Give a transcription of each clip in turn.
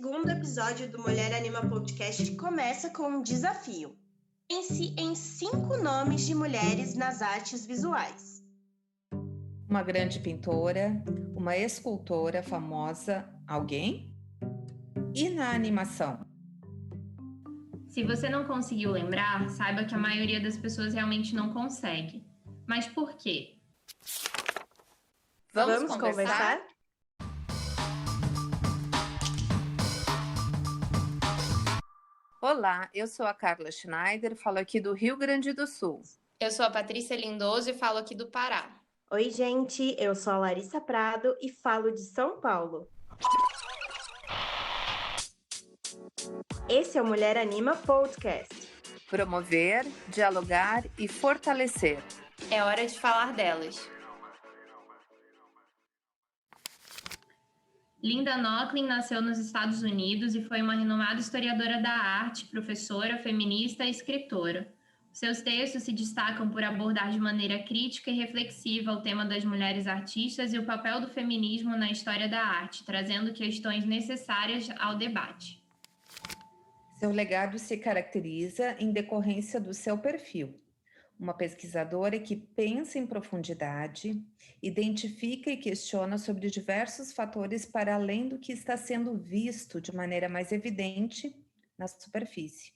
segundo episódio do Mulher Anima Podcast começa com um desafio. Pense em 5 nomes de mulheres nas artes visuais. Uma grande pintora, uma escultora famosa, alguém? E na animação? Se você não conseguiu lembrar, saiba que a maioria das pessoas realmente não consegue. Mas por quê? Vamos conversar? Olá, eu sou a Carla Schneider, falo aqui do Rio Grande do Sul. Eu sou a Patrícia Lindoso e falo aqui do Pará. Oi, gente, eu sou a Larissa Prado e falo de São Paulo. Esse é o Mulher Anima Podcast. Promover, dialogar e fortalecer. É hora de falar delas. Linda Nochlin nasceu nos Estados Unidos e foi uma renomada historiadora da arte, professora, feminista e escritora. Seus textos se destacam por abordar de maneira crítica e reflexiva o tema das mulheres artistas e o papel do feminismo na história da arte, trazendo questões necessárias ao debate. Seu legado se caracteriza em decorrência do seu perfil. Uma pesquisadora que pensa em profundidade, identifica e questiona sobre diversos fatores para além do que está sendo visto de maneira mais evidente na superfície.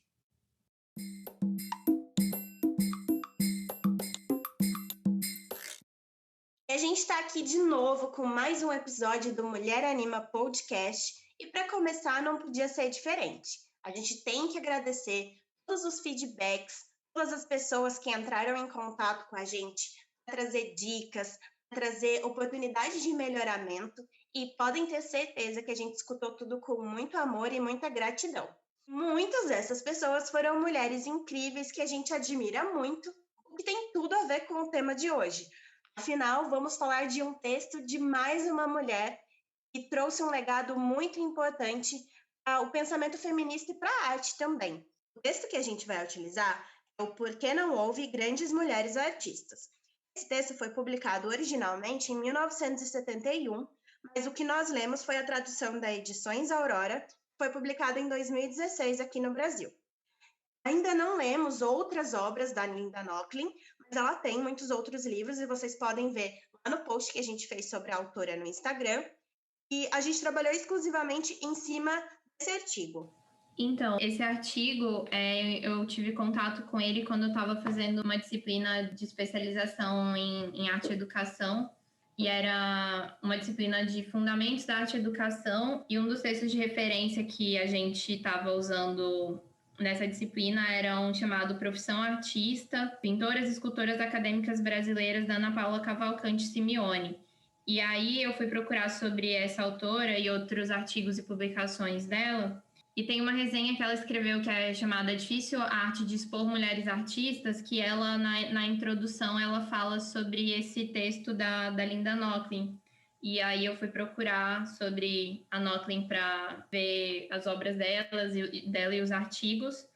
A gente está aqui de novo com mais um episódio do Mulher Anima Podcast e para começar não podia ser diferente. A gente tem que agradecer todos os feedbacks, todas as pessoas que entraram em contato com a gente para trazer dicas, para trazer oportunidades de melhoramento e podem ter certeza que a gente escutou tudo com muito amor e muita gratidão. Muitas dessas pessoas foram mulheres incríveis que a gente admira muito, o que tem tudo a ver com o tema de hoje. Afinal, vamos falar de um texto de mais uma mulher que trouxe um legado muito importante ao pensamento feminista e para a arte também. O texto que a gente vai utilizar é o Por que não houve grandes mulheres artistas. Esse texto foi publicado originalmente em 1971, mas o que nós lemos foi a tradução da Edições Aurora, que foi publicada em 2016 aqui no Brasil. Ainda não lemos outras obras da Linda Nochlin, mas ela tem muitos outros livros e vocês podem ver lá no post que a gente fez sobre a autora no Instagram. E a gente trabalhou exclusivamente em cima desse artigo. Então, esse artigo, eu tive contato com ele quando eu estava fazendo uma disciplina de especialização em arte e educação, e era uma disciplina de fundamentos da arte e educação, e um dos textos de referência que a gente estava usando nessa disciplina era um chamado Profissão Artista, Pintoras e Escultoras Acadêmicas Brasileiras, da Ana Paula Cavalcante Simeone. E aí eu fui procurar sobre essa autora e outros artigos e publicações dela, e tem uma resenha que ela escreveu que é chamada Difícil Arte de Expor Mulheres Artistas, que ela, na introdução, ela fala sobre esse texto da Linda Nochlin. E aí eu fui procurar sobre a Nochlin para ver as obras dela e os artigos.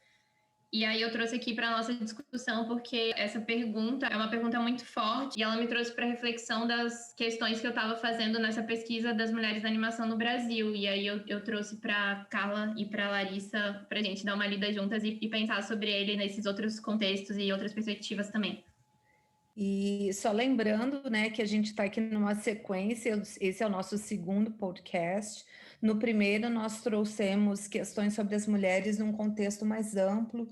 E aí eu trouxe aqui para a nossa discussão, porque essa pergunta é uma pergunta muito forte e ela me trouxe para reflexão das questões que eu estava fazendo nessa pesquisa das mulheres da animação no Brasil. E aí eu trouxe para Carla e para Larissa para a gente dar uma lida juntas e pensar sobre ele nesses outros contextos e outras perspectivas também. E só lembrando, né, que a gente está aqui numa sequência, esse é o nosso segundo podcast. No primeiro, nós trouxemos questões sobre as mulheres num contexto mais amplo,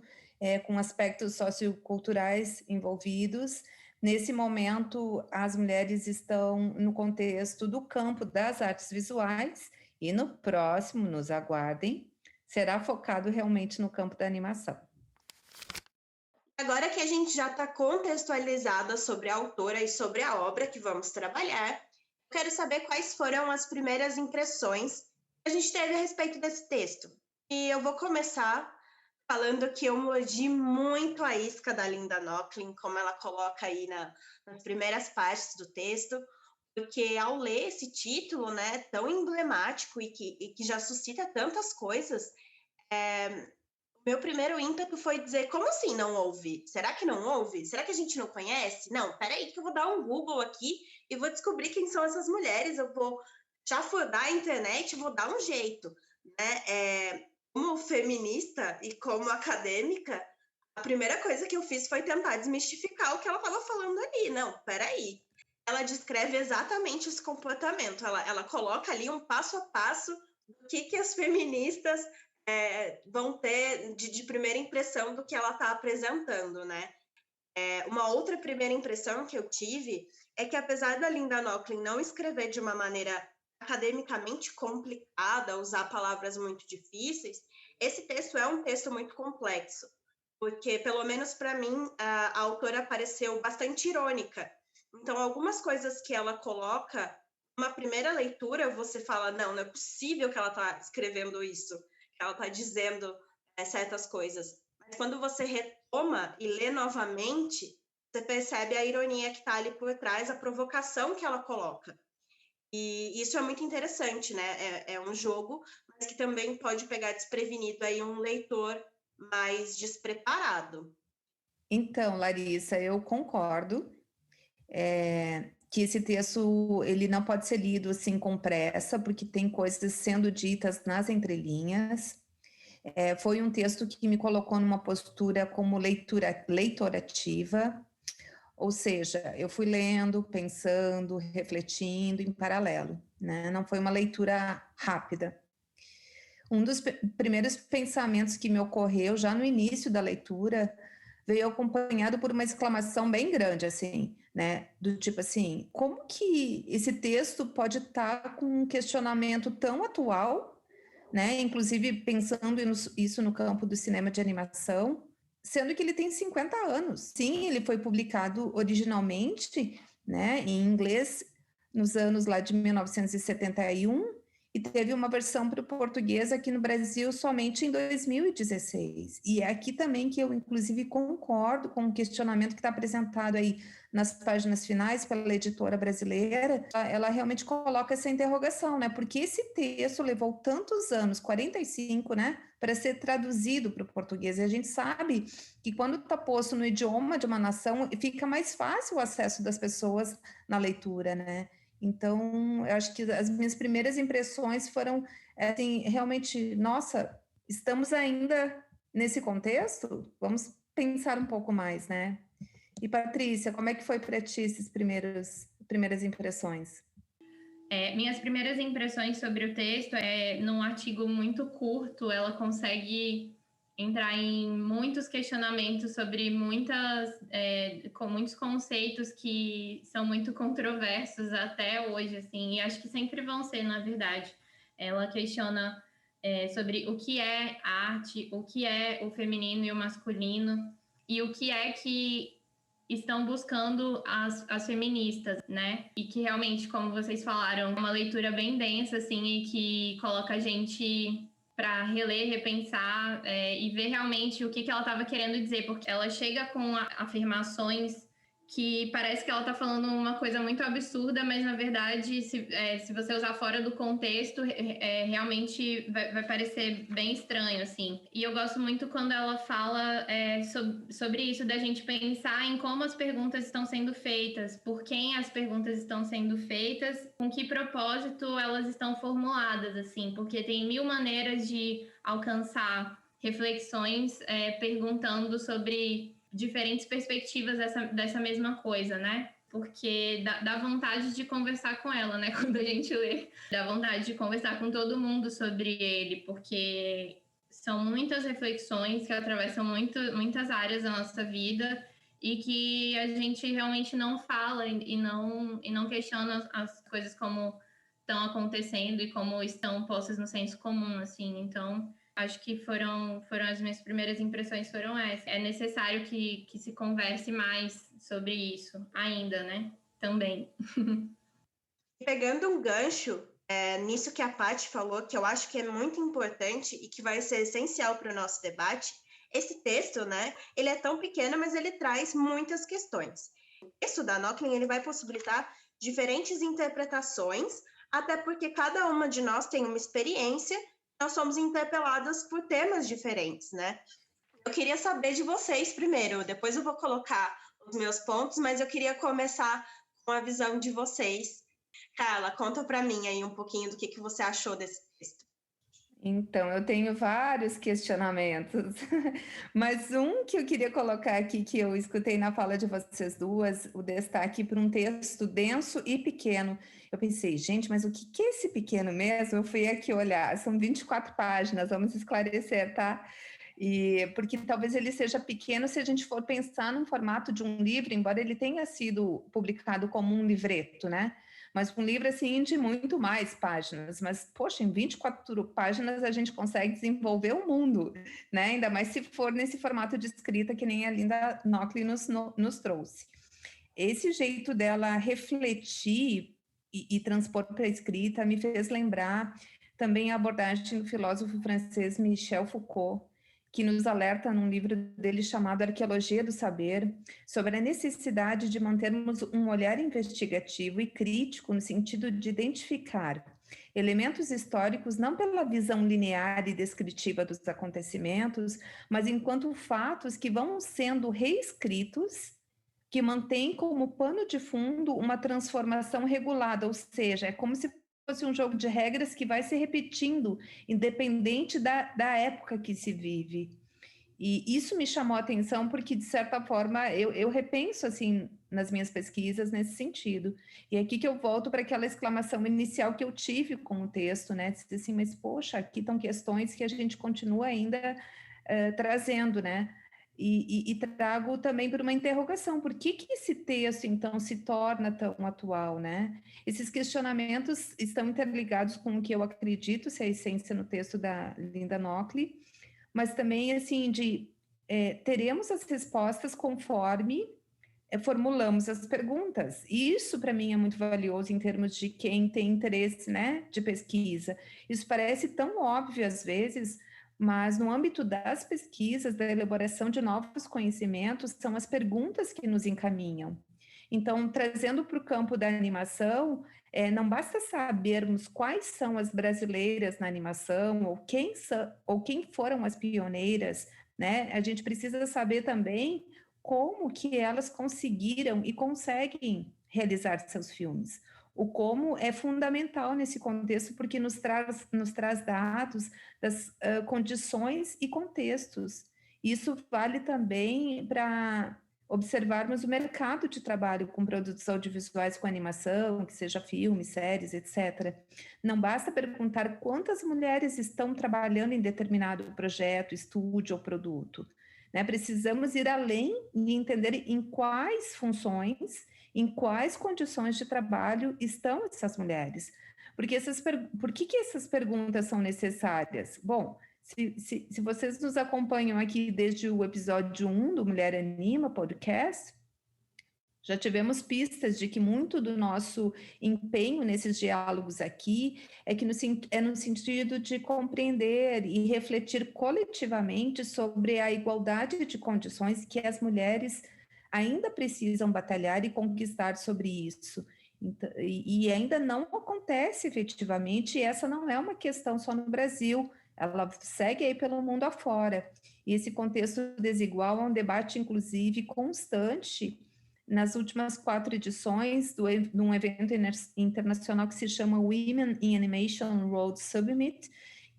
com aspectos socioculturais envolvidos. Nesse momento, as mulheres estão no contexto do campo das artes visuais, e no próximo, nos aguardem, será focado realmente no campo da animação. Agora que a gente já está contextualizada sobre a autora e sobre a obra que vamos trabalhar, eu quero saber quais foram as primeiras impressões que a gente teve a respeito desse texto. E eu vou começar falando que eu mordi muito a isca da Linda Nochlin, como ela coloca aí nas primeiras partes do texto, porque ao ler esse título, né, tão emblemático e que já suscita tantas coisas, meu primeiro ímpeto foi dizer, como assim não ouve? Será que não ouve? Será que a gente não conhece? Não, peraí que eu vou dar um Google aqui e vou descobrir quem são essas mulheres, eu vou chafurdar a internet, vou dar um jeito. né? Como feminista e como acadêmica, a primeira coisa que eu fiz foi tentar desmistificar o que ela estava falando ali. Não, peraí. Ela descreve exatamente esse comportamento. Ela coloca ali um passo a passo do que as feministas vão ter de primeira impressão do que ela está apresentando, né? Uma outra primeira impressão que eu tive é que, apesar da Linda Nochlin não escrever de uma maneira academicamente complicada, usar palavras muito difíceis, esse texto é um texto muito complexo, porque, pelo menos para mim, a autora pareceu bastante irônica. Então, algumas coisas que ela coloca, uma primeira leitura, você fala, não é possível que ela está escrevendo isso, que ela está dizendo certas coisas. Mas quando você retoma e lê novamente, você percebe a ironia que está ali por trás, a provocação que ela coloca. E isso é muito interessante, né? É um jogo, mas que também pode pegar desprevenido aí um leitor mais despreparado. Então, Larissa, eu concordo que esse texto ele não pode ser lido assim com pressa, porque tem coisas sendo ditas nas entrelinhas. Foi um texto que me colocou numa postura como leitorativa, ou seja, eu fui lendo, pensando, refletindo em paralelo, né? Não foi uma leitura rápida. Um dos primeiros pensamentos que me ocorreu já no início da leitura veio acompanhado por uma exclamação bem grande, assim, né? Do tipo assim, como que esse texto pode estar com um questionamento tão atual, né? Inclusive pensando isso no campo do cinema de animação, sendo que ele tem 50 anos. Sim, ele foi publicado originalmente, né, em inglês nos anos lá de 1971, e teve uma versão para o português aqui no Brasil somente em 2016. E é aqui também que eu, inclusive, concordo com o questionamento que está apresentado aí nas páginas finais pela editora brasileira. Ela realmente coloca essa interrogação, né? Porque esse texto levou tantos anos, 45, né, para ser traduzido para o português. E a gente sabe que quando está posto no idioma de uma nação, fica mais fácil o acesso das pessoas na leitura, né? Então, eu acho que as minhas primeiras impressões foram, assim, realmente, nossa, estamos ainda nesse contexto? Vamos pensar um pouco mais, né? E, Patrícia, como é que foi para ti essas primeiras impressões? Minhas primeiras impressões sobre o texto num artigo muito curto, ela consegue entrar em muitos questionamentos sobre com muitos conceitos que são muito controversos até hoje, assim, e acho que sempre vão ser, na verdade. Ela questiona sobre o que é arte, o que é o feminino e o masculino, e o que é que estão buscando as feministas, né? E que realmente, como vocês falaram, é uma leitura bem densa, assim, e que coloca a gente para reler, repensar e ver realmente o que ela estava querendo dizer, porque ela chega com afirmações que parece que ela está falando uma coisa muito absurda, mas na verdade, se você usar fora do contexto, realmente vai parecer bem estranho, assim. E eu gosto muito quando ela fala sobre isso, da gente pensar em como as perguntas estão sendo feitas, por quem as perguntas estão sendo feitas, com que propósito elas estão formuladas, assim, porque tem mil maneiras de alcançar reflexões perguntando sobre diferentes perspectivas dessa mesma coisa, né? Porque dá vontade de conversar com ela, né? Quando a gente lê, dá vontade de conversar com todo mundo sobre ele, porque são muitas reflexões que atravessam muitas áreas da nossa vida e que a gente realmente não fala e não questiona as coisas como estão acontecendo e como estão postas no senso comum, assim. Então, acho que foram as minhas primeiras impressões foram essas. É necessário que se converse mais sobre isso ainda, né? Também. Pegando um gancho nisso que a Paty falou, que eu acho que é muito importante e que vai ser essencial para o nosso debate, esse texto, né, ele é tão pequeno, mas ele traz muitas questões. O texto da Nochlin, ele vai possibilitar diferentes interpretações, até porque cada uma de nós tem uma experiência, nós somos interpeladas por temas diferentes, né? Eu queria saber de vocês primeiro, depois eu vou colocar os meus pontos, mas eu queria começar com a visão de vocês. Carla, conta para mim aí um pouquinho do que você achou desse texto. Então, eu tenho vários questionamentos, mas um que eu queria colocar aqui, que eu escutei na fala de vocês duas, o destaque para um texto denso e pequeno. Eu pensei, gente, mas o que é esse pequeno mesmo? Eu fui aqui olhar, são 24 páginas, vamos esclarecer, tá? Porque talvez ele seja pequeno se a gente for pensar num formato de um livro, embora ele tenha sido publicado como um livreto, né? Mas um livro, assim, de muito mais páginas. Mas, poxa, em 24 páginas a gente consegue desenvolver o mundo, né? Ainda mais se for nesse formato de escrita que nem a Linda Nochlin nos trouxe. Esse jeito dela refletir e transpor para a escrita me fez lembrar também a abordagem do filósofo francês Michel Foucault, que nos alerta num livro dele chamado Arqueologia do Saber, sobre a necessidade de mantermos um olhar investigativo e crítico no sentido de identificar elementos históricos não pela visão linear e descritiva dos acontecimentos, mas enquanto fatos que vão sendo reescritos, que mantém como pano de fundo uma transformação regulada, ou seja, é como se fosse um jogo de regras que vai se repetindo, independente da época que se vive. E isso me chamou a atenção porque, de certa forma, eu repenso, assim, nas minhas pesquisas nesse sentido. E é aqui que eu volto para aquela exclamação inicial que eu tive com o texto, né? Disse assim, mas, poxa, aqui estão questões que a gente continua ainda trazendo, né? E trago também por uma interrogação, por que esse texto, então, se torna tão atual, né? Esses questionamentos estão interligados com o que eu acredito ser a essência no texto da Linda Nochlin, mas também, assim, teremos as respostas conforme formulamos as perguntas. E isso, para mim, é muito valioso em termos de quem tem interesse, né, de pesquisa. Isso parece tão óbvio às vezes, mas no âmbito das pesquisas, da elaboração de novos conhecimentos, são as perguntas que nos encaminham. Então, trazendo para o campo da animação, não basta sabermos quais são as brasileiras na animação, ou quem foram as pioneiras, né? A gente precisa saber também como que elas conseguiram e conseguem realizar seus filmes. O como é fundamental nesse contexto, porque nos traz dados das condições e contextos. Isso vale também para observarmos o mercado de trabalho com produtos audiovisuais com animação, que seja filmes, séries, etc. Não basta perguntar quantas mulheres estão trabalhando em determinado projeto, estúdio ou produto. Né? Precisamos ir além e entender em quais funções, em quais condições de trabalho estão essas mulheres. Porque por que essas perguntas são necessárias? Bom, se vocês nos acompanham aqui desde o episódio 1 do Mulher Anima podcast, já tivemos pistas de que muito do nosso empenho nesses diálogos aqui é no sentido de compreender e refletir coletivamente sobre a igualdade de condições que as mulheres ainda precisam batalhar e conquistar sobre isso. Então, e ainda não acontece efetivamente, e essa não é uma questão só no Brasil, ela segue aí pelo mundo afora. E esse contexto desigual é um debate, inclusive, constante nas últimas 4 edições de um evento internacional que se chama Women in Animation World Summit,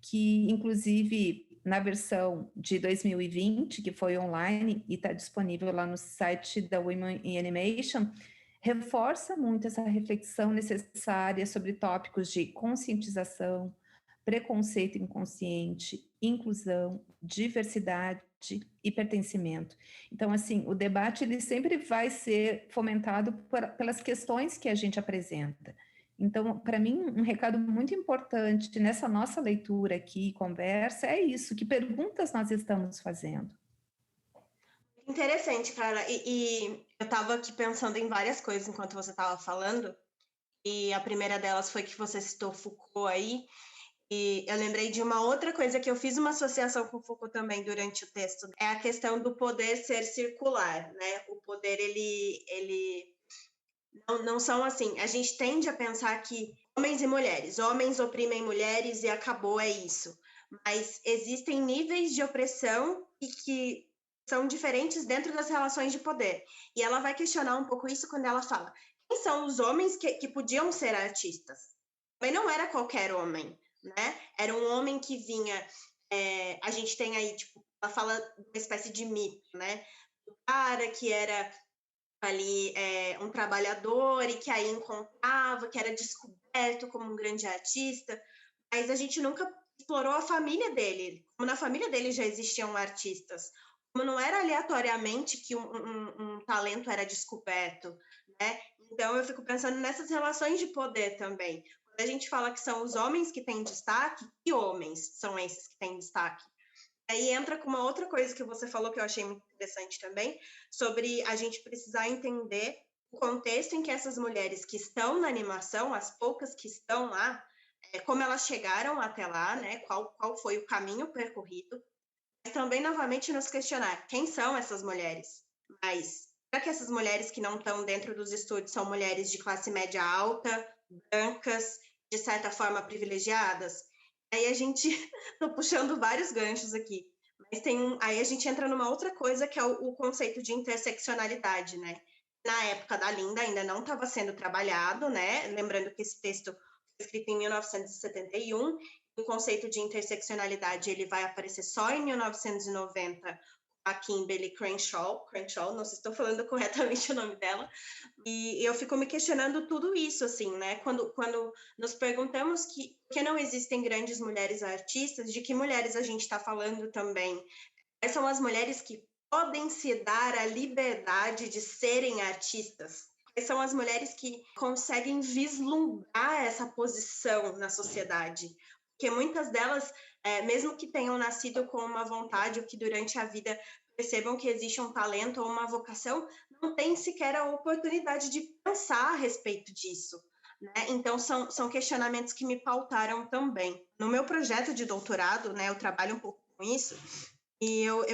que, inclusive, na versão de 2020, que foi online e está disponível lá no site da Women in Animation, reforça muito essa reflexão necessária sobre tópicos de conscientização, preconceito inconsciente, inclusão, diversidade e pertencimento. Então, assim, o debate ele sempre vai ser fomentado pelas questões que a gente apresenta. Então, para mim, um recado muito importante nessa nossa leitura aqui, conversa, é isso, que perguntas nós estamos fazendo? Interessante, Carla. E eu estava aqui pensando em várias coisas enquanto você estava falando, e a primeira delas foi que você citou Foucault aí, e eu lembrei de uma outra coisa que eu fiz uma associação com Foucault também durante o texto, é a questão do poder ser circular, né? O poder, ele não são assim, a gente tende a pensar que homens oprimem mulheres e acabou, é isso. Mas existem níveis de opressão e que são diferentes dentro das relações de poder. E ela vai questionar um pouco isso quando ela fala: quem são os homens que podiam ser artistas? Mas não era qualquer homem. né? Era um homem que vinha... a gente tem aí, tipo, ela fala uma espécie de mito, né? O cara que era ali um trabalhador e que aí encontrava, que era descoberto como um grande artista, mas a gente nunca explorou a família dele, como na família dele já existiam artistas, como não era aleatoriamente que um talento era descoberto, né? Então eu fico pensando nessas relações de poder também. Quando a gente fala que são os homens que têm destaque, que homens são esses que têm destaque? Aí entra com uma outra coisa que você falou que eu achei muito interessante também, sobre a gente precisar entender o contexto em que essas mulheres que estão na animação, as poucas que estão lá, como elas chegaram até lá, né? Qual foi o caminho percorrido, mas também novamente nos questionar quem são essas mulheres. Mas será que essas mulheres que não estão dentro dos estúdios são mulheres de classe média alta, brancas, de certa forma privilegiadas? Aí a gente tô puxando vários ganchos aqui, mas aí a gente entra numa outra coisa que é o conceito de interseccionalidade, né? Na época da Linda ainda não estava sendo trabalhado, né? Lembrando que esse texto foi escrito em 1971, o conceito de interseccionalidade ele vai aparecer só em 1990 a Kimberly Crenshaw, não sei se estou falando corretamente o nome dela, e eu fico me questionando tudo isso, assim, né? Quando nos perguntamos que não existem grandes mulheres artistas, de que mulheres a gente está falando também? Quais são as mulheres que podem se dar a liberdade de serem artistas? Quais são as mulheres que conseguem vislumbrar essa posição na sociedade? Porque muitas delas, mesmo que tenham nascido com uma vontade ou que durante a vida percebam que existe um talento ou uma vocação, não têm sequer a oportunidade de pensar a respeito disso, né? Então, são questionamentos que me pautaram também. No meu projeto de doutorado, né, eu trabalho um pouco com isso, e eu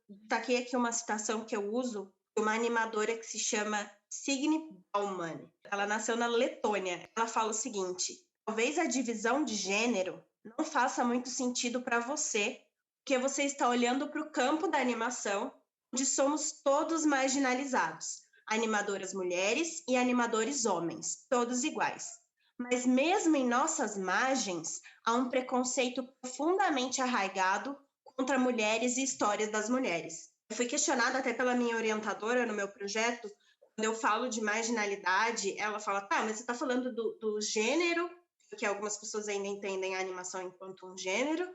destaquei aqui uma citação que eu uso, de uma animadora que se chama Signe Bauman. Ela nasceu na Letônia. Ela fala o seguinte: talvez a divisão de gênero não faça muito sentido para você, porque você está olhando para o campo da animação, onde somos todos marginalizados. Animadoras mulheres e animadores homens, todos iguais. Mas mesmo em nossas margens, há um preconceito profundamente arraigado contra mulheres e histórias das mulheres. Eu fui questionada até pela minha orientadora no meu projeto, quando eu falo de marginalidade, ela fala, tá, mas você está falando do gênero, que algumas pessoas ainda entendem a animação enquanto um gênero,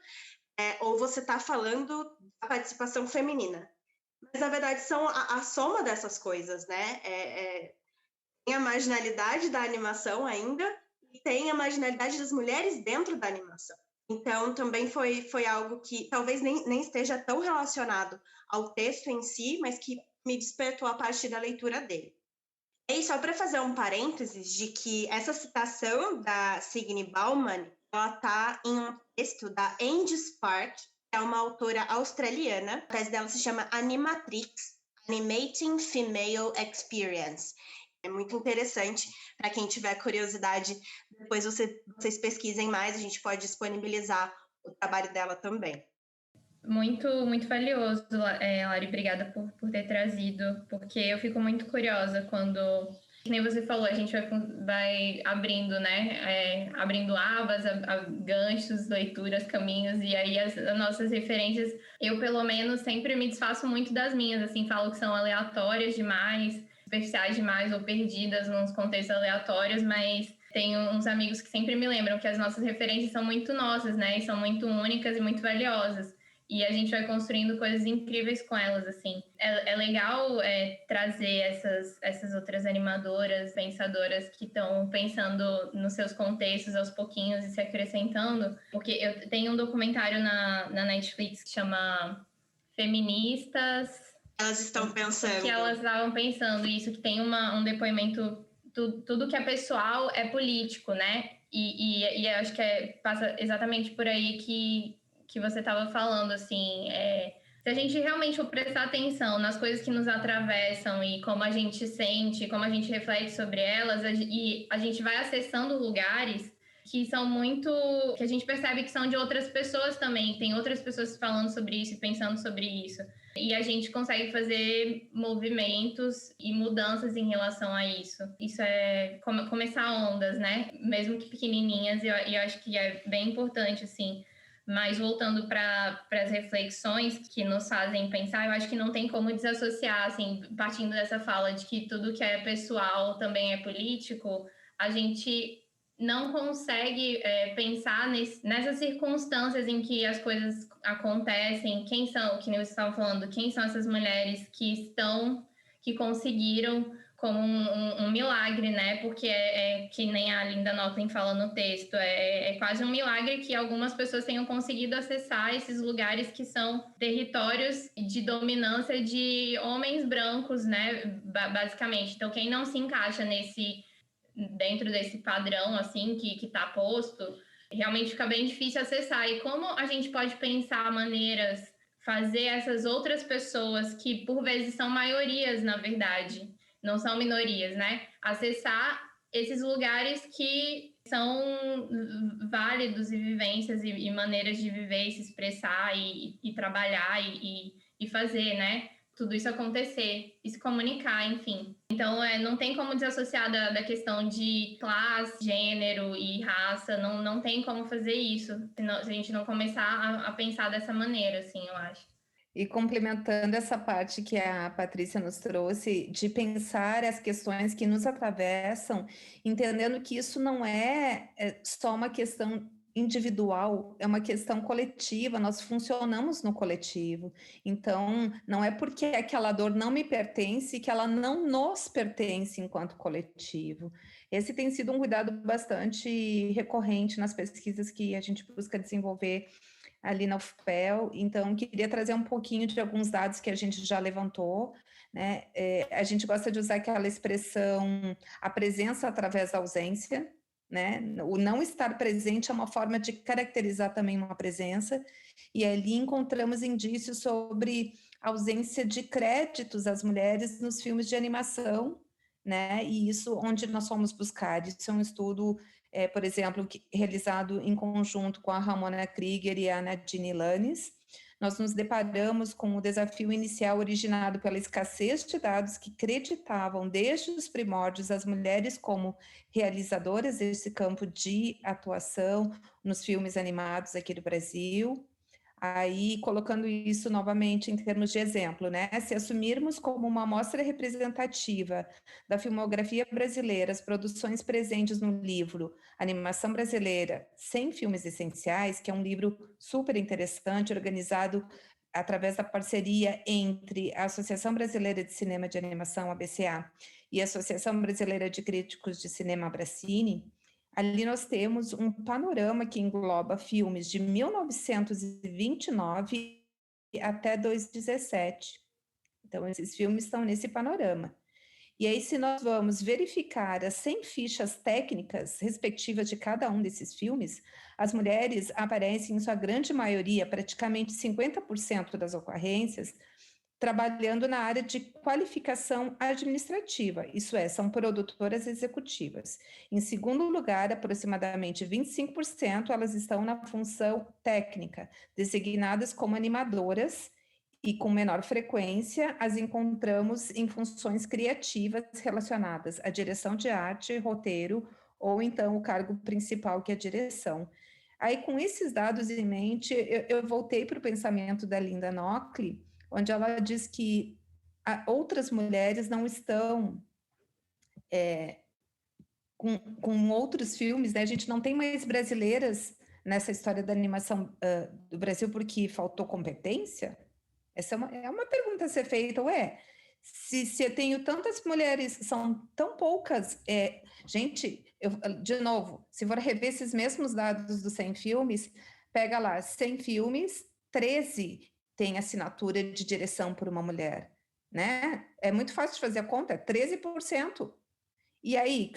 ou você está falando da participação feminina. Mas, na verdade, são a soma dessas coisas, né? Tem a marginalidade da animação ainda e tem a marginalidade das mulheres dentro da animação. Então, também foi algo que talvez nem esteja tão relacionado ao texto em si, mas que me despertou a partir da leitura dele. E só para fazer um parênteses de que essa citação da Signe Bauman, ela está em um texto da Angie Spark, que é uma autora australiana. A tese dela se chama Animatrix, Animating Female Experience. É muito interessante, para quem tiver curiosidade, depois vocês pesquisem mais, a gente pode disponibilizar o trabalho dela também. Muito, muito valioso, Lari, obrigada por ter trazido, porque eu fico muito curiosa quando, que nem você falou, a gente vai abrindo, né, abrindo abas, ganchos, leituras, caminhos, e aí as nossas referências, eu pelo menos sempre me desfaço muito das minhas, assim, falo que são aleatórias demais, superficiais demais ou perdidas nos contextos aleatórios, mas tenho uns amigos que sempre me lembram que as nossas referências são muito nossas, né, e são muito únicas e muito valiosas. E a gente vai construindo coisas incríveis com elas, assim. É legal trazer essas outras animadoras, pensadoras que estão pensando nos seus contextos aos pouquinhos e se acrescentando. Porque eu tenho um documentário na Netflix que chama Feministas... Elas estão pensando. Que elas estavam pensando isso, que tem um depoimento... Tudo que é pessoal é político, né? E eu acho que passa exatamente por aí que você estava falando, assim, se a gente realmente for prestar atenção nas coisas que nos atravessam e como a gente sente, como a gente reflete sobre elas, e a gente vai acessando lugares que são muito... que a gente percebe que são de outras pessoas também, tem outras pessoas falando sobre isso e pensando sobre isso. E a gente consegue fazer movimentos e mudanças em relação a isso. Isso é começar ondas, né? Mesmo que pequenininhas, e eu acho que é bem importante, assim. Mas voltando para as reflexões que nos fazem pensar, eu acho que não tem como desassociar, assim, partindo dessa fala de que tudo que é pessoal também é político, a gente não consegue pensar nessas circunstâncias em que as coisas acontecem, quem são, que nem você estava falando, quem são essas mulheres que conseguiram como um milagre, né? Porque que nem a Linda Nochlin fala no texto, é quase um milagre que algumas pessoas tenham conseguido acessar esses lugares que são territórios de dominância de homens brancos, né? Basicamente. Então, quem não se encaixa dentro desse padrão, assim, que está posto, realmente fica bem difícil acessar. E como a gente pode pensar maneiras, fazer essas outras pessoas, que por vezes são maiorias, na verdade, não são minorias, né? Acessar esses lugares que são válidos e vivências e maneiras de viver, se expressar e trabalhar e fazer, né? Tudo isso acontecer e se comunicar, enfim. Então, não tem como desassociar da questão de classe, gênero e raça, não tem como fazer isso, se a gente não começar a pensar dessa maneira, assim, eu acho. E complementando essa parte que a Patrícia nos trouxe, de pensar as questões que nos atravessam, entendendo que isso não é só uma questão individual, é uma questão coletiva, nós funcionamos no coletivo. Então, não é porque aquela dor não me pertence que ela não nos pertence enquanto coletivo. Esse tem sido um cuidado bastante recorrente nas pesquisas que a gente busca desenvolver ali na UFPEL. Então, queria trazer um pouquinho de alguns dados que a gente já levantou, né? A gente gosta de usar aquela expressão, a presença através da ausência, né? O não estar presente é uma forma de caracterizar também uma presença, e ali encontramos indícios sobre ausência de créditos às mulheres nos filmes de animação, né? E isso onde nós fomos buscar. Isso é um estudo, por exemplo, realizado em conjunto com a Ramona Krieger e a Nadine Lanes. Nós nos deparamos com o desafio inicial originado pela escassez de dados que creditavam desde os primórdios as mulheres como realizadoras desse campo de atuação nos filmes animados aqui do Brasil. Aí, colocando isso novamente em termos de exemplo, né? Se assumirmos como uma amostra representativa da filmografia brasileira as produções presentes no livro Animação Brasileira Sem Filmes Essenciais, que é um livro super interessante, organizado através da parceria entre a Associação Brasileira de Cinema de Animação, ABCA, e a Associação Brasileira de Críticos de Cinema, Abracine. Ali nós temos um panorama que engloba filmes de 1929 até 2017. Então, esses filmes estão nesse panorama. E aí, se nós vamos verificar as 100 fichas técnicas respectivas de cada um desses filmes, as mulheres aparecem, em sua grande maioria, praticamente 50% das ocorrências, trabalhando na área de qualificação administrativa, isso é, são produtoras executivas. Em segundo lugar, aproximadamente 25% elas estão na função técnica, designadas como animadoras, e com menor frequência as encontramos em funções criativas relacionadas à direção de arte, roteiro, ou então o cargo principal, que é a direção. Aí, com esses dados em mente, eu voltei para o pensamento da Linda Nochlin, onde ela diz que outras mulheres não estão com outros filmes, né? A gente não tem mais brasileiras nessa história da animação do Brasil porque faltou competência? Essa é uma pergunta a ser feita, se eu tenho tantas mulheres, são tão poucas, gente, de novo, se for rever esses mesmos dados dos 100 filmes, pega lá, 100 filmes, 13 tem assinatura de direção por uma mulher, né? É muito fácil de fazer a conta, 13%. E aí,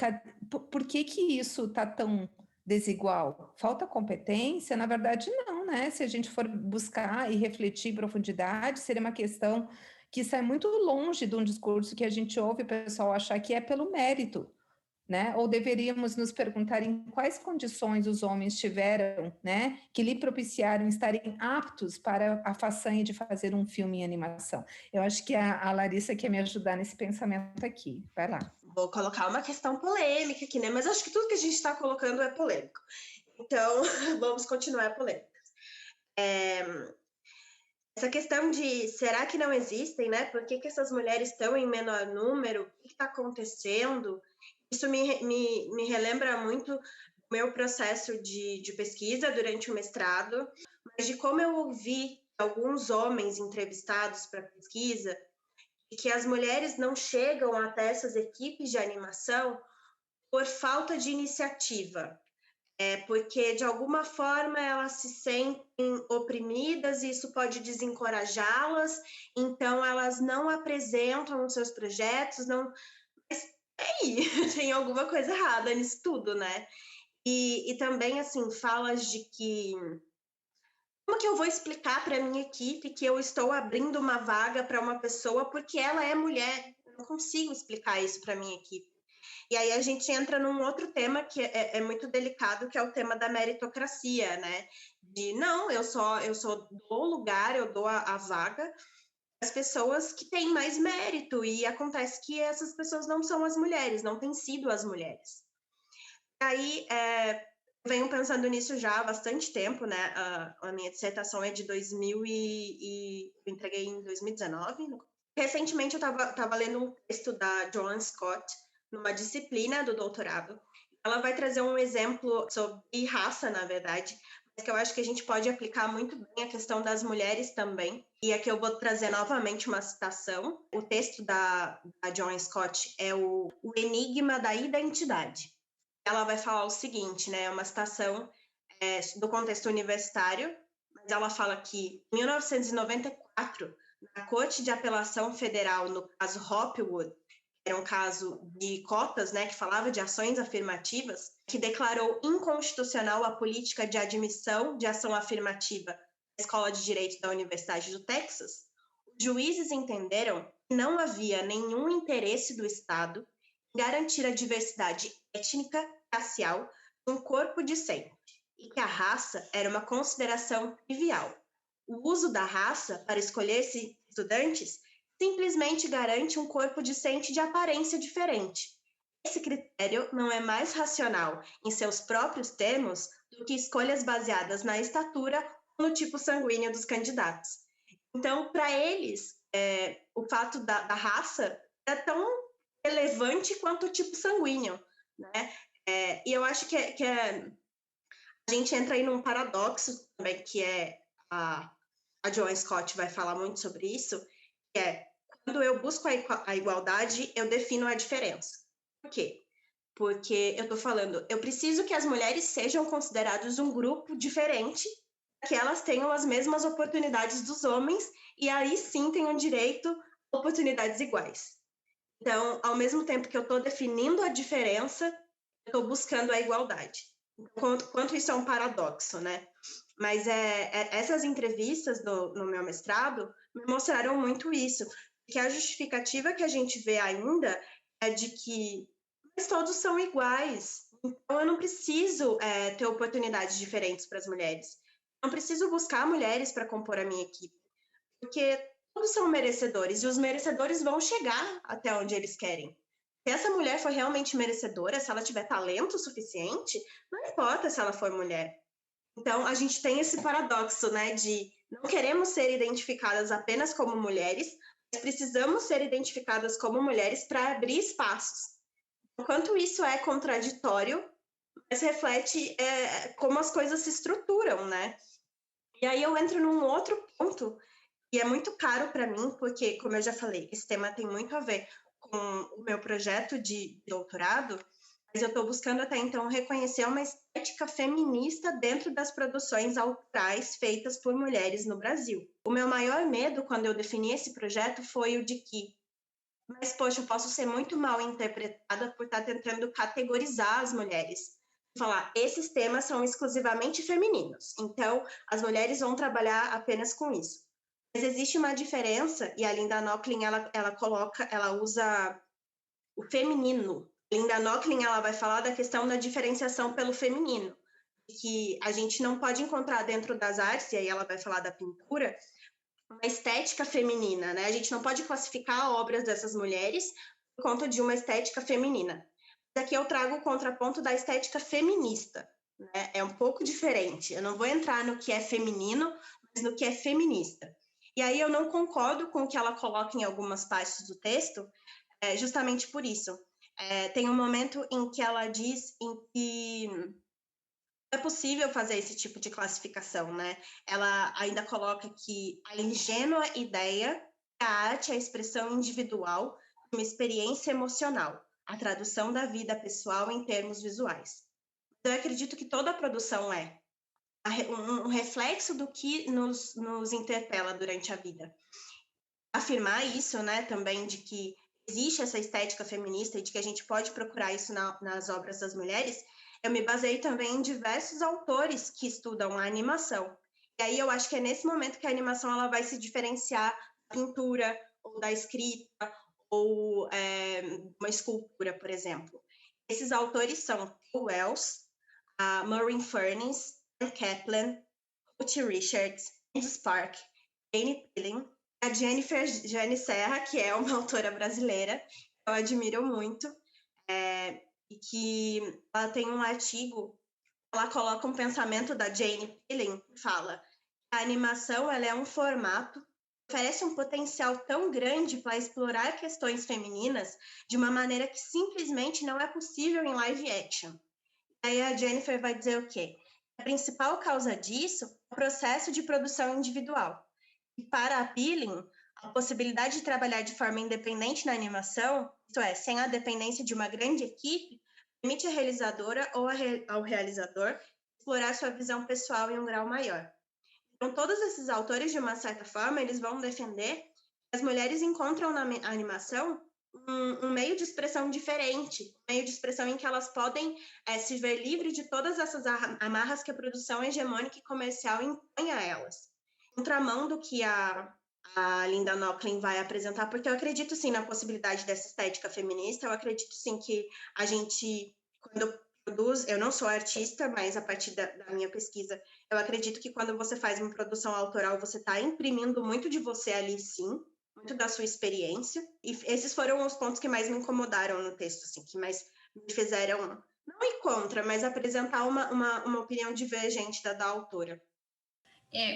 por que isso está tão desigual? Falta competência? Na verdade, não, né? Se a gente for buscar e refletir em profundidade, seria uma questão que sai muito longe de um discurso que a gente ouve o pessoal achar que é pelo mérito. né? Ou deveríamos nos perguntar em quais condições os homens tiveram, né, que lhe propiciaram estarem aptos para a façanha de fazer um filme em animação. Eu acho que a Larissa quer me ajudar nesse pensamento aqui. Vai lá. Vou colocar uma questão polêmica aqui, né? Mas acho que tudo que a gente está colocando é polêmico. Então, vamos continuar polêmicas. Essa questão de será que não existem, né? Por que essas mulheres estão em menor número? O que está acontecendo? Isso me relembra muito o meu processo de pesquisa durante o mestrado, mas de como eu ouvi alguns homens entrevistados para pesquisa e que as mulheres não chegam até essas equipes de animação por falta de iniciativa. Porque, de alguma forma, elas se sentem oprimidas e isso pode desencorajá-las, então elas não apresentam os seus projetos, não... Mas, aí, tem alguma coisa errada nisso tudo, né? E também, assim, falas de que... Como que eu vou explicar para a minha equipe que eu estou abrindo uma vaga para uma pessoa porque ela é mulher? Eu não consigo explicar isso para a minha equipe. E aí a gente entra num outro tema que é muito delicado, que é o tema da meritocracia, né? De, não, eu só dou o lugar, eu dou a vaga às pessoas que têm mais mérito, e acontece que essas pessoas não são as mulheres, não têm sido as mulheres. Aí, eu venho pensando nisso já há bastante tempo, né? A minha dissertação é de 2000 e eu entreguei em 2019. Recentemente eu estava lendo um texto da Joan Scott, numa disciplina do doutorado. Ela vai trazer um exemplo sobre raça, na verdade, mas que eu acho que a gente pode aplicar muito bem a questão das mulheres também. E aqui eu vou trazer novamente uma citação. O texto da Joan Scott é o Enigma da Identidade. Ela vai falar o seguinte, né? É uma citação do contexto universitário, mas ela fala que em 1994, na Corte de Apelação Federal, no caso Hopwood, era um caso de cotas, né, que falava de ações afirmativas, que declarou inconstitucional a política de admissão de ação afirmativa na Escola de Direito da Universidade do Texas. Os juízes entenderam que não havia nenhum interesse do Estado em garantir a diversidade étnica, racial, de um corpo discente, e que a raça era uma consideração trivial. O uso da raça para escolher-se estudantes simplesmente garante um corpo discente de aparência diferente. Esse critério não é mais racional em seus próprios termos do que escolhas baseadas na estatura ou no tipo sanguíneo dos candidatos. Então, para eles, o fato da raça é tão relevante quanto o tipo sanguíneo, né? E eu acho que a gente entra aí num paradoxo também, que a Joan Scott vai falar muito sobre isso, que quando eu busco a igualdade, eu defino a diferença. Por quê? Porque eu estou falando, eu preciso que as mulheres sejam consideradas um grupo diferente, que elas tenham as mesmas oportunidades dos homens, e aí sim tenham direito a oportunidades iguais. Então, ao mesmo tempo que eu estou definindo a diferença, eu estou buscando a igualdade. Quanto isso é um paradoxo, né? Mas essas entrevistas no meu mestrado me mostraram muito isso, que a justificativa que a gente vê ainda é de que mas todos são iguais, então eu não preciso ter oportunidades diferentes para as mulheres, não preciso buscar mulheres para compor a minha equipe, porque todos são merecedores, e os merecedores vão chegar até onde eles querem. Se essa mulher for realmente merecedora, se ela tiver talento suficiente, não importa se ela for mulher. Então, a gente tem esse paradoxo, né, de não queremos ser identificadas apenas como mulheres, mas precisamos ser identificadas como mulheres para abrir espaços. Enquanto isso é contraditório, mas reflete como as coisas se estruturam, né? E aí eu entro num outro ponto, que é muito caro para mim, porque, como eu já falei, esse tema tem muito a ver com o meu projeto de doutorado, mas eu estou buscando até então reconhecer uma estética feminista dentro das produções autorais feitas por mulheres no Brasil. O meu maior medo quando eu defini esse projeto foi o de que, mas poxa, eu posso ser muito mal interpretada por estar tentando categorizar as mulheres. Falar, esses temas são exclusivamente femininos, então as mulheres vão trabalhar apenas com isso. Mas existe uma diferença, e a Linda Nochlin, ela usa o feminino Linda Nochlin, ela vai falar da questão da diferenciação pelo feminino, que a gente não pode encontrar dentro das artes, e aí ela vai falar da pintura, uma estética feminina, né? A gente não pode classificar obras dessas mulheres por conta de uma estética feminina. Aqui eu trago o contraponto da estética feminista, né? É um pouco diferente. Eu não vou entrar no que é feminino, mas no que é feminista. E aí eu não concordo com o que ela coloca em algumas partes do texto, justamente por isso. Tem um momento em que ela diz em que é possível fazer esse tipo de classificação, né? Ela ainda coloca que a ingênua ideia que a arte é a expressão individual de uma experiência emocional, a tradução da vida pessoal em termos visuais. Então, eu acredito que toda a produção é um reflexo do que nos interpela durante a vida. Afirmar isso, né, também de que existe essa estética feminista e de que a gente pode procurar isso nas obras das mulheres, eu me baseei também em diversos autores que estudam a animação. E aí eu acho que é nesse momento que a animação ela vai se diferenciar da pintura, ou da escrita, ou uma escultura, por exemplo. Esses autores são Paul Wells, a Maureen Furness, Anne Kaplan, Ruth Richards, Andy Spark, Jane Pilling, a Jennifer Jane Serra, que é uma autora brasileira, que eu admiro muito, e que ela tem um artigo, ela coloca um pensamento da Jane Pilling, que fala que a animação ela é um formato que oferece um potencial tão grande para explorar questões femininas de uma maneira que simplesmente não é possível em live action. Aí a Jennifer vai dizer o quê? A principal causa disso é o processo de produção individual. E para a Pilling, a possibilidade de trabalhar de forma independente na animação, isto é, sem a dependência de uma grande equipe, permite à realizadora ou ao realizador explorar sua visão pessoal em um grau maior. Então, todos esses autores, de uma certa forma, eles vão defender que as mulheres encontram na animação um meio de expressão diferente, um meio de expressão em que elas podem se ver livres de todas essas amarras que a produção hegemônica e comercial impõe a elas. Contramão do que a Linda Nochlin vai apresentar, porque eu acredito sim na possibilidade dessa estética feminista, eu acredito sim que a gente, quando produz, eu não sou artista, mas a partir da minha pesquisa, eu acredito que quando você faz uma produção autoral, você está imprimindo muito de você ali sim, muito da sua experiência, e esses foram os pontos que mais me incomodaram no texto, assim, que mais me fizeram, não ir contra, mas apresentar uma opinião divergente da autora.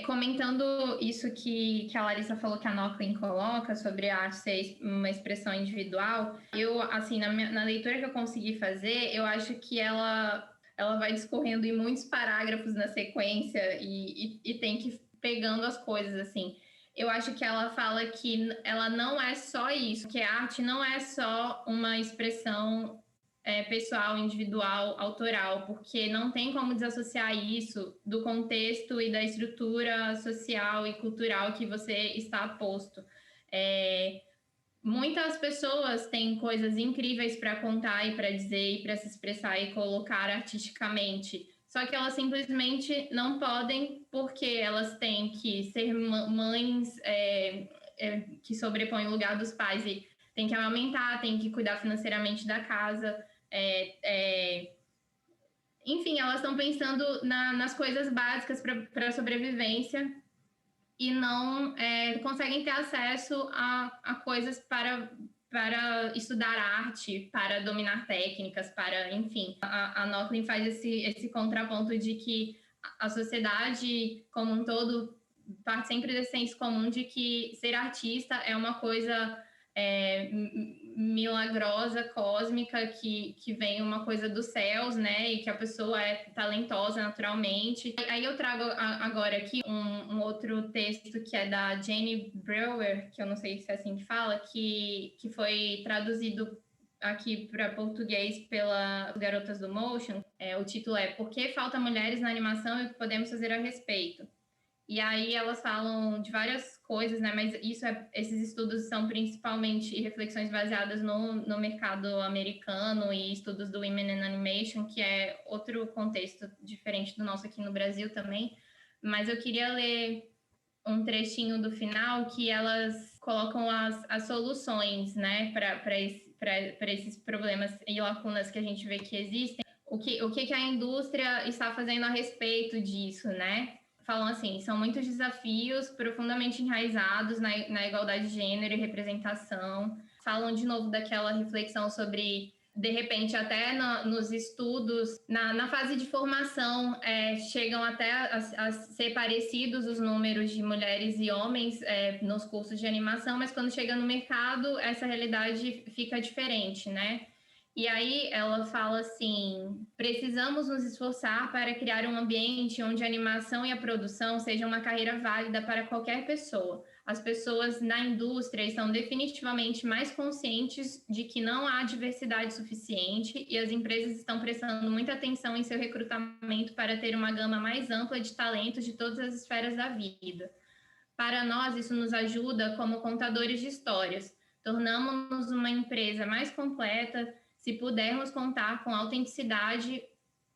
Comentando isso que a Larissa falou que a Nochlin coloca sobre a arte ser uma expressão individual, eu, assim, na leitura que eu consegui fazer, eu acho que ela vai discorrendo em muitos parágrafos na sequência e tem que ir pegando as coisas, assim. Eu acho que ela fala que ela não é só isso, que a arte não é só uma expressão pessoal, individual, autoral, porque não tem como desassociar isso do contexto e da estrutura social e cultural que você está posto. Muitas pessoas têm coisas incríveis para contar e para dizer e para se expressar e colocar artisticamente, só que elas simplesmente não podem porque elas têm que ser mães que sobrepõem o lugar dos pais e tem que amamentar, tem que cuidar financeiramente da casa. Enfim, elas estão pensando nas coisas básicas para a sobrevivência e não conseguem ter acesso a coisas para estudar arte, para dominar técnicas, para, enfim. A Nochlin faz esse contraponto de que a sociedade como um todo parte sempre desse senso comum de que ser artista é uma coisa milagrosa, cósmica, que vem uma coisa dos céus, né? E que a pessoa é talentosa naturalmente. Aí eu trago agora aqui um outro texto que é da Jane Brewer, que eu não sei se é assim que fala, que foi traduzido aqui para português pela Garotas do Motion. O título é Por que falta mulheres na animação e o que podemos fazer a respeito? E aí elas falam de várias coisas, né? Mas esses estudos são principalmente reflexões baseadas no mercado americano e estudos do Women in Animation, que é outro contexto diferente do nosso aqui no Brasil também. Mas eu queria ler um trechinho do final que elas colocam as soluções, né, para para esses problemas e lacunas que a gente vê que existem, o que a indústria está fazendo a respeito disso, né? Falam assim, são muitos desafios profundamente enraizados na igualdade de gênero e representação. Falam de novo daquela reflexão sobre, de repente, até nos estudos, na fase de formação, chegam até a ser parecidos os números de mulheres e homens nos cursos de animação, mas quando chega no mercado, essa realidade fica diferente, né? E aí ela fala assim, precisamos nos esforçar para criar um ambiente onde a animação e a produção sejam uma carreira válida para qualquer pessoa. As pessoas na indústria estão definitivamente mais conscientes de que não há diversidade suficiente e as empresas estão prestando muita atenção em seu recrutamento para ter uma gama mais ampla de talentos de todas as esferas da vida. Para nós, isso nos ajuda como contadores de histórias. Tornamos-nos uma empresa mais completa se pudermos contar com a autenticidade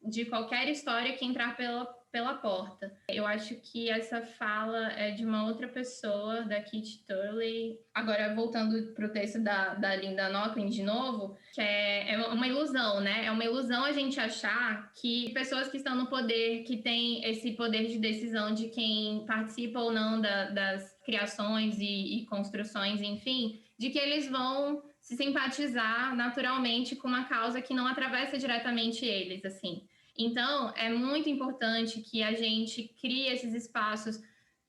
de qualquer história que entrar pela porta. Eu acho que essa fala é de uma outra pessoa, da Kit Turley. Agora, voltando para o texto da Linda Nochlin de novo, que é uma ilusão, né? É uma ilusão a gente achar que pessoas que estão no poder, que têm esse poder de decisão de quem participa ou não das criações e construções, enfim, de que eles vão se simpatizar naturalmente com uma causa que não atravessa diretamente eles, assim. Então, é muito importante que a gente crie esses espaços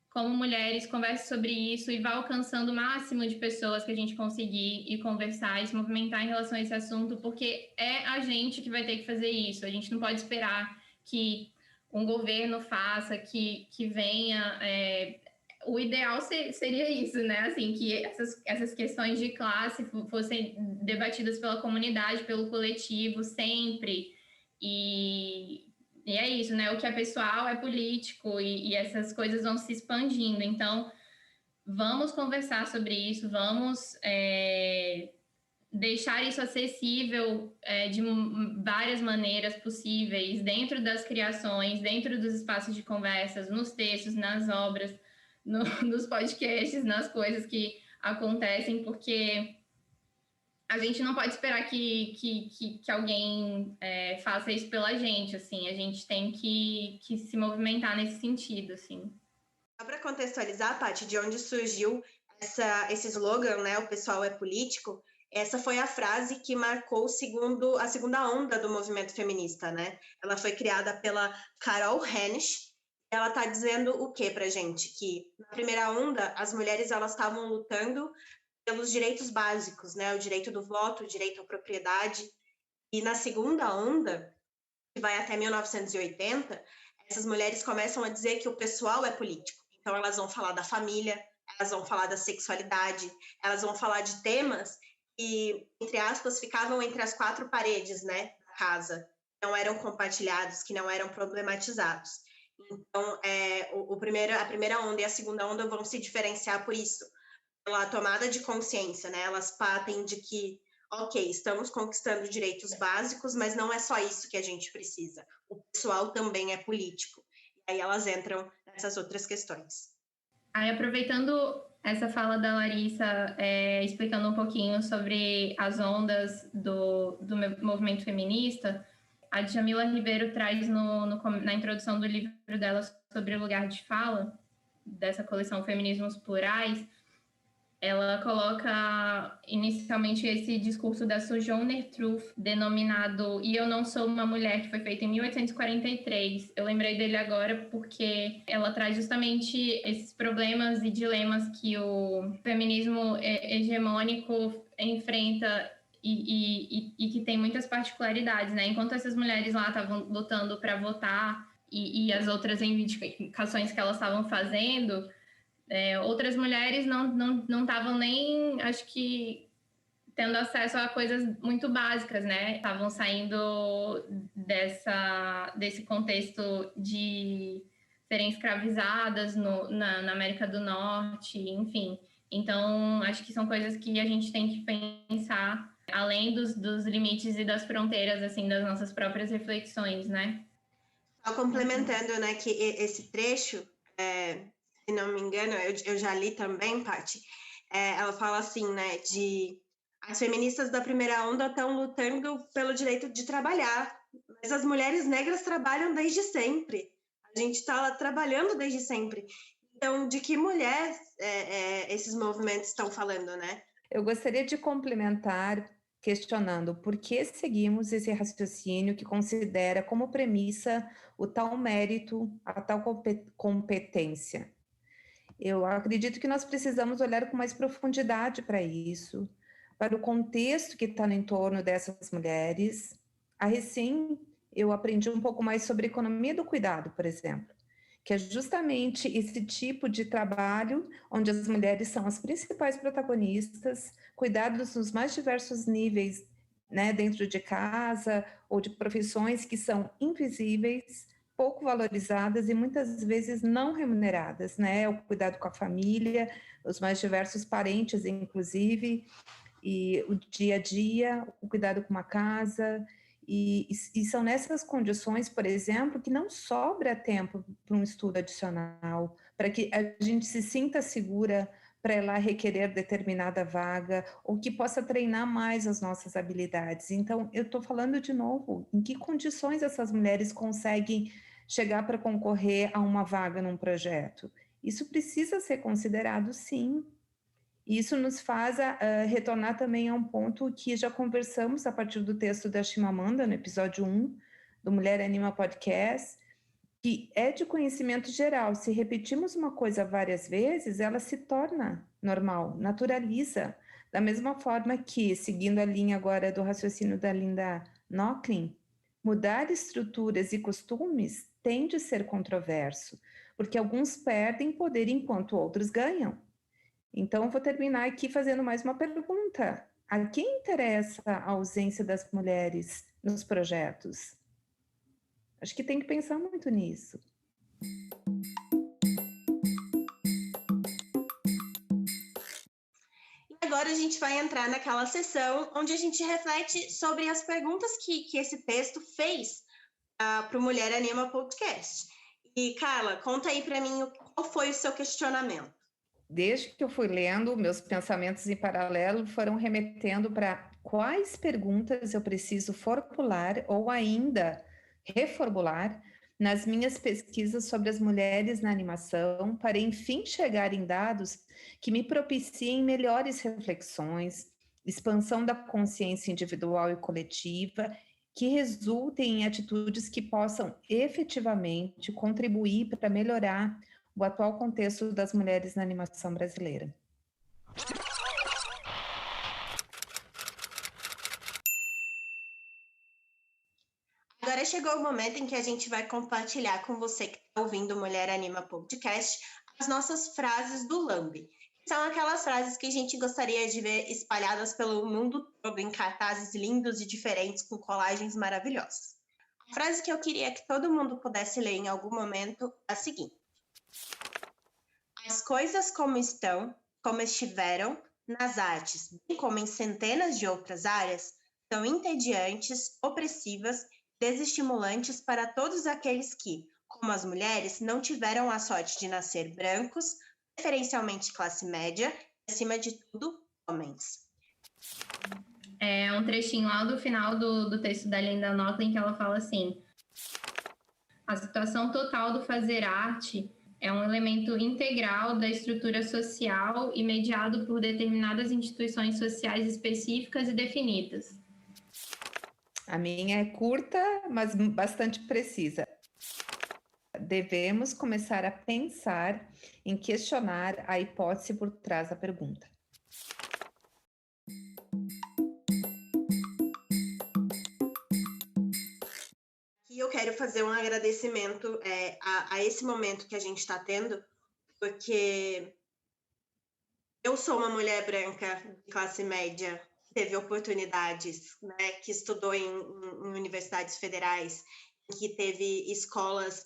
como mulheres, converse sobre isso e vá alcançando o máximo de pessoas que a gente conseguir e conversar e se movimentar em relação a esse assunto, porque é a gente que vai ter que fazer isso. A gente não pode esperar que um governo faça, que venha... O ideal seria isso, né? Assim, que essas questões de classe fossem debatidas pela comunidade, pelo coletivo, sempre. E é isso, né? O que é pessoal é político e essas coisas vão se expandindo. Então, vamos conversar sobre isso, vamos deixar isso acessível de várias maneiras possíveis, dentro das criações, dentro dos espaços de conversas, nos textos, nas obras, nos podcasts, nas coisas que acontecem, porque a gente não pode esperar que alguém faça isso pela gente, assim, a gente tem que se movimentar nesse sentido, assim. Só para contextualizar, Paty, de onde surgiu esse slogan, né, o pessoal é político, essa foi a frase que marcou a segunda onda do movimento feminista, né? Ela foi criada pela Carol Hennish. Ela está dizendo o quê para a gente? Que na primeira onda, as mulheres elas estavam lutando pelos direitos básicos, né? O direito do voto, o direito à propriedade. E na segunda onda, que vai até 1980, essas mulheres começam a dizer que o pessoal é político. Então, elas vão falar da família, elas vão falar da sexualidade, elas vão falar de temas que, entre aspas, ficavam entre as quatro paredes, né, da casa, que não eram compartilhados, que não eram problematizados. Então, a primeira onda e a segunda onda vão se diferenciar por isso, pela tomada de consciência, né? Elas partem de que, ok, estamos conquistando direitos básicos, mas não é só isso que a gente precisa. O pessoal também é político. E aí elas entram nessas outras questões. Aí, aproveitando essa fala da Larissa, explicando um pouquinho sobre as ondas do movimento feminista, a Djamila Ribeiro traz na introdução do livro dela sobre o lugar de fala, dessa coleção Feminismos Plurais, ela coloca inicialmente esse discurso da Sojourner Truth, denominado E Eu Não Sou Uma Mulher, que foi feito em 1843. Eu lembrei dele agora porque ela traz justamente esses problemas e dilemas que o feminismo hegemônico enfrenta e que tem muitas particularidades, né? Enquanto essas mulheres lá estavam lutando para votar e as outras reivindicações que elas estavam fazendo, outras mulheres não estavam nem, acho que, tendo acesso a coisas muito básicas, né? Estavam saindo desse contexto de serem escravizadas na América do Norte, enfim. Então, acho que são coisas que a gente tem que pensar além dos limites e das fronteiras, assim, das nossas próprias reflexões, né? Só complementando, né, que esse trecho, se não me engano, eu já li também, Paty, ela fala assim, né, de As feministas da primeira onda estão lutando pelo direito de trabalhar, mas as mulheres negras trabalham desde sempre. A gente está trabalhando desde sempre. Então, de que mulher esses movimentos estão falando, né? Eu gostaria de complementar questionando por que seguimos esse raciocínio que considera como premissa o tal mérito, a tal competência. Eu acredito que nós precisamos olhar com mais profundidade para isso, para o contexto que está no entorno dessas mulheres. Eu aprendi um pouco mais sobre economia do cuidado, por exemplo, que é justamente esse tipo de trabalho onde as mulheres são as principais protagonistas, cuidados nos mais diversos níveis, né, dentro de casa ou de profissões que são invisíveis, pouco valorizadas e muitas vezes não remuneradas, né? O cuidado com a família, os mais diversos parentes, inclusive, e o dia a dia, o cuidado com uma casa. E são nessas condições, por exemplo, que não sobra tempo para um estudo adicional, para que a gente se sinta segura para ir lá requerer determinada vaga, ou que possa treinar mais as nossas habilidades. Então, eu estou falando de novo, em que condições essas mulheres conseguem chegar para concorrer a uma vaga num projeto? Isso precisa ser considerado, sim. Isso nos faz retornar também a um ponto que já conversamos a partir do texto da Chimamanda, no episódio 1 do Mulher Anima Podcast, que é de conhecimento geral. Se repetimos uma coisa várias vezes, ela se torna normal, naturaliza. Da mesma forma que, seguindo a linha agora do raciocínio da Linda Nochlin, mudar estruturas e costumes tem de ser controverso, porque alguns perdem poder enquanto outros ganham. Então, vou terminar aqui fazendo mais uma pergunta. A quem interessa a ausência das mulheres nos projetos? Acho que tem que pensar muito nisso. E agora a gente vai entrar naquela sessão onde a gente reflete sobre as perguntas que esse texto fez para o Mulher Anima Podcast. E, Carla, conta aí para mim qual foi o seu questionamento. Desde que eu fui lendo, meus pensamentos em paralelo foram remetendo para quais perguntas eu preciso formular ou ainda reformular nas minhas pesquisas sobre as mulheres na animação, para enfim chegar em dados que me propiciem melhores reflexões, expansão da consciência individual e coletiva, que resultem em atitudes que possam efetivamente contribuir para melhorar o atual contexto das mulheres na animação brasileira. Agora chegou o momento em que a gente vai compartilhar com você que está ouvindo o Mulher Anima Podcast as nossas frases do Lambi. São aquelas frases que a gente gostaria de ver espalhadas pelo mundo todo em cartazes lindos e diferentes com colagens maravilhosas. A frase que eu queria que todo mundo pudesse ler em algum momento é a seguinte: as coisas como estão, como estiveram, nas artes, bem como em centenas de outras áreas, são entediantes, opressivas, desestimulantes para todos aqueles que, como as mulheres, não tiveram a sorte de nascer brancos, preferencialmente classe média, e, acima de tudo, homens. É um trechinho lá do final do texto da Linda Nochlin que ela fala assim: a situação total do fazer arte é um elemento integral da estrutura social e mediado por determinadas instituições sociais específicas e definidas. A minha é curta, mas bastante precisa. Devemos começar a pensar em questionar a hipótese por trás da pergunta. E eu quero fazer um agradecimento a esse momento que a gente está tendo, porque eu sou uma mulher branca de classe média, que teve oportunidades, né, que estudou em universidades federais, que teve escolas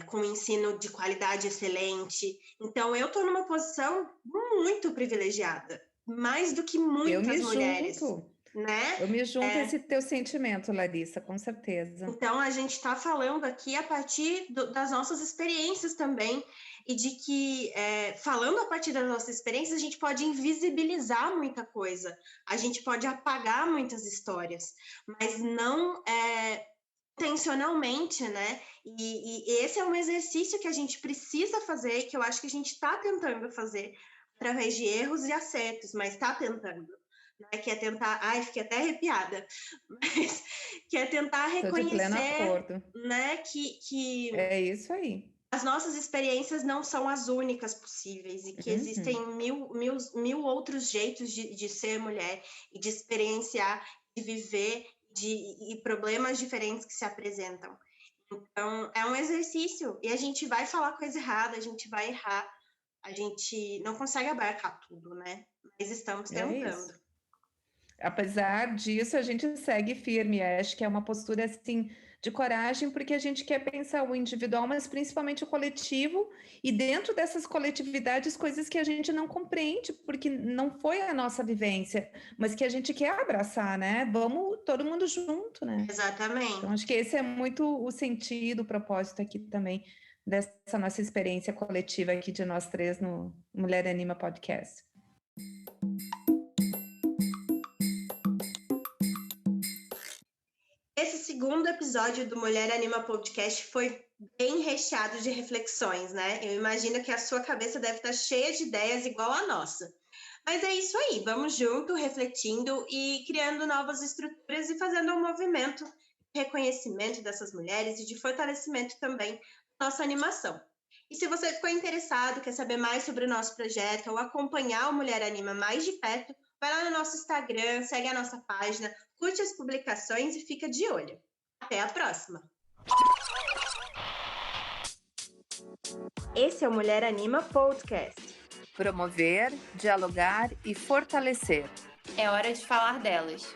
com ensino de qualidade excelente. Então, eu estou numa posição muito privilegiada, mais do que muitas mulheres. Né? Eu me junto a esse teu sentimento, Larissa, com certeza. Então, a gente está falando aqui a partir das nossas experiências também. e de que, falando a partir das nossas experiências, a gente pode invisibilizar muita coisa, a gente pode apagar muitas histórias, mas não intencionalmente, né? E esse é um exercício que a gente precisa fazer, que eu acho que a gente está tentando fazer através de erros e acertos, mas está tentando. Né, que é tentar, fiquei até arrepiada, mas que é tentar reconhecer, né, que é isso aí. As nossas experiências não são as únicas possíveis e que existem mil outros jeitos de ser mulher e de experienciar, de viver, e problemas diferentes que se apresentam. Então, é um exercício e a gente vai falar coisa errada, a gente vai errar, a gente não consegue abarcar tudo, né? Mas estamos tentando. Apesar disso, a gente segue firme. Acho que é uma postura assim de coragem, porque a gente quer pensar o individual, mas principalmente o coletivo, e dentro dessas coletividades, coisas que a gente não compreende, porque não foi a nossa vivência, mas que a gente quer abraçar, né? Vamos todo mundo junto, né? Exatamente. Então, acho que esse é muito o sentido, o propósito aqui também dessa nossa experiência coletiva aqui de nós três no Mulher Anima Podcast. Esse segundo episódio do Mulher Anima Podcast foi bem recheado de reflexões, né? Eu imagino que a sua cabeça deve estar cheia de ideias igual a nossa. Mas é isso aí, vamos junto, refletindo e criando novas estruturas e fazendo um movimento de reconhecimento dessas mulheres e de fortalecimento também da nossa animação. E se você ficou interessado, quer saber mais sobre o nosso projeto ou acompanhar o Mulher Anima mais de perto, vai lá no nosso Instagram, segue a nossa página, curte as publicações e fica de olho. Até a próxima! Esse é o Mulher Anima Podcast. Promover, dialogar e fortalecer. É hora de falar delas.